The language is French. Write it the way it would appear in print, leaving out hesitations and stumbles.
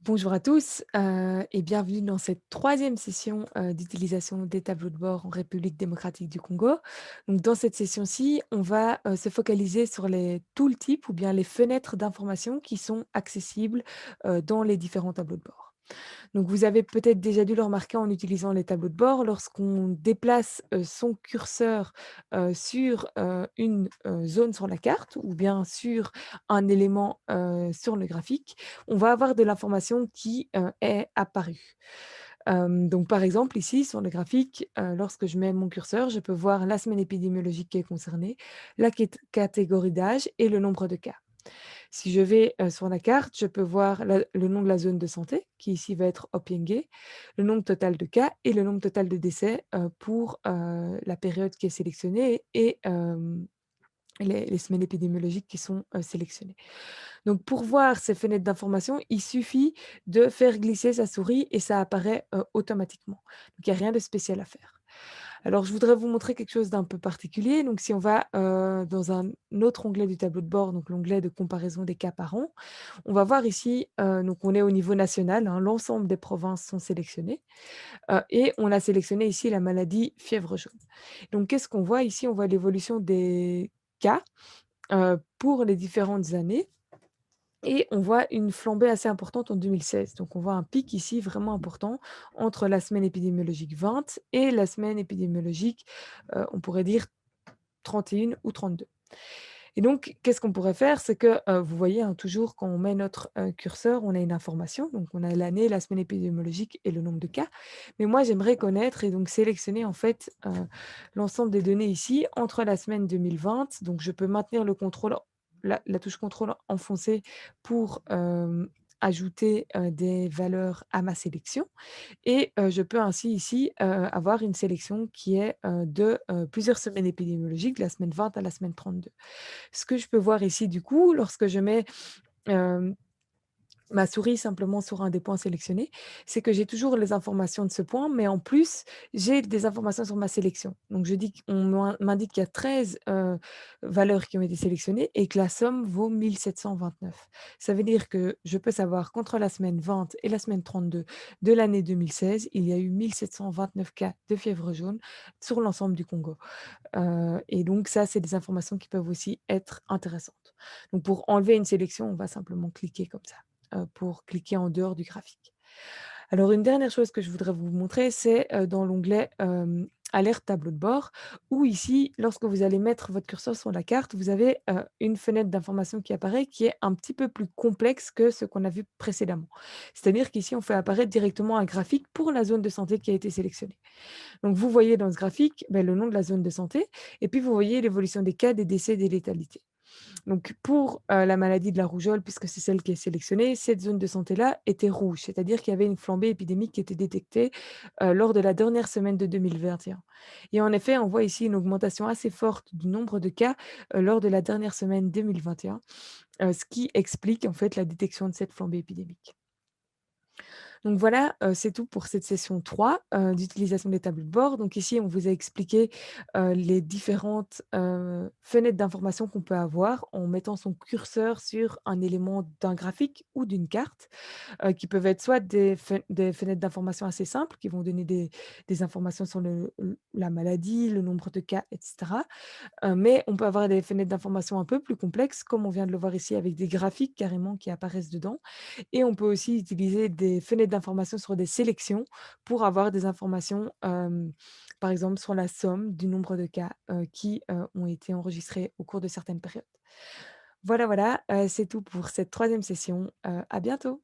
Bonjour à tous et bienvenue dans cette troisième session d'utilisation des tableaux de bord en République démocratique du Congo. Donc, dans cette session-ci, on va se focaliser sur les tooltips ou bien les fenêtres d'information qui sont accessibles dans les différents tableaux de bord. Donc vous avez peut-être déjà dû le remarquer en utilisant les tableaux de bord, lorsqu'on déplace, son curseur, sur, une, zone sur la carte ou bien sur un élément, sur le graphique, on va avoir de l'information qui, est apparue. Donc par exemple ici sur le graphique, lorsque je mets mon curseur, je peux voir la semaine épidémiologique qui est concernée, la catégorie d'âge et le nombre de cas. Si je vais, sur la carte, je peux voir le nom de la zone de santé, qui ici va être Opiengé, le nombre total de cas et le nombre total de décès, pour, la période qui est sélectionnée et les semaines épidémiologiques qui sont, sélectionnées. Donc pour voir ces fenêtres d'information, il suffit de faire glisser sa souris et ça apparaît, automatiquement. Donc il y a rien de spécial à faire. Alors, je voudrais vous montrer quelque chose d'un peu particulier. Donc, si on va dans un autre onglet du tableau de bord, donc l'onglet de comparaison des cas par an, on va voir ici, donc on est au niveau national, hein, l'ensemble des provinces sont sélectionnées et on a sélectionné ici la maladie fièvre jaune. Donc, qu'est-ce qu'on voit ici? On voit l'évolution des cas pour les différentes années et on voit une flambée assez importante en 2016. Donc, on voit un pic ici vraiment important entre la semaine épidémiologique 20 et la semaine épidémiologique, on pourrait dire 31 ou 32. Et donc, qu'est-ce qu'on pourrait faire? C'est que, vous voyez, hein, toujours quand on met notre, curseur, on a une information, donc on a l'année, la semaine épidémiologique et le nombre de cas. Mais moi, j'aimerais connaître et donc sélectionner en fait, l'ensemble des données ici entre la semaine 2020, donc je peux maintenir le contrôle la touche contrôle enfoncée pour, ajouter, des valeurs à ma sélection et je peux ainsi ici, avoir une sélection qui est, de, plusieurs semaines épidémiologiques, de la semaine 20 à la semaine 32. Ce que je peux voir ici du coup, lorsque je mets, hem, ma souris simplement sur un des points sélectionnés, c'est que j'ai toujours les informations de ce point, mais en plus, j'ai des informations sur ma sélection. Donc je dis qu'on m'indique qu'il y a 13 valeurs qui ont été sélectionnées et que la somme vaut 1 729. Ça veut dire que je peux savoir qu'entre la semaine 20 et la semaine 32 de l'année 2016, il y a eu 1 729 cas de fièvre jaune sur l'ensemble du Congo. Et donc ça, c'est des informations qui peuvent aussi être intéressantes. Donc pour enlever une sélection, on va simplement cliquer comme ça, pour cliquer en dehors du graphique. Alors une dernière chose que je voudrais vous montrer, c'est, dans l'onglet, alerte tableau de bord où ici, lorsque vous allez mettre votre curseur sur la carte, vous avez, une fenêtre d'information qui apparaît qui est un petit peu plus complexe que ce qu'on a vu précédemment. C'est-à-dire qu'ici, on fait apparaître directement un graphique pour la zone de santé qui a été sélectionnée. Donc vous voyez dans ce graphique, le nom de la zone de santé et puis vous voyez l'évolution des cas, des décès, des létalités. Donc pour, la maladie de la rougeole, puisque c'est celle qui est sélectionnée, cette zone de santé-là était rouge, c'est-à-dire qu'il y avait une flambée épidémique qui était détectée, lors de la dernière semaine de 2021 et en effet, on voit ici une augmentation assez forte du nombre de cas, lors de la dernière semaine 2021, ce qui explique en fait la détection de cette flambée épidémique. Donc voilà, c'est tout pour cette session 3 d'utilisation des tableaux de bord. Donc ici, on vous a expliqué, les différentes, fenêtres d'information qu'on peut avoir en mettant son curseur sur un élément d'un graphique ou d'une carte, qui peuvent être soit des fenêtres d'information assez simples qui vont donner des informations sur la maladie, le nombre de cas et cetera. Mais on peut avoir des fenêtres d'information un peu plus complexes, comme on vient de le voir ici avec des graphiques carrément qui apparaissent dedans et on peut aussi utiliser des fenêtres d'information sur des sélections pour avoir des informations, par exemple sur la somme du nombre de cas, qui, ont été enregistrés au cours de certaines périodes. Voilà, voilà, c'est tout pour cette troisième session, à bientôt.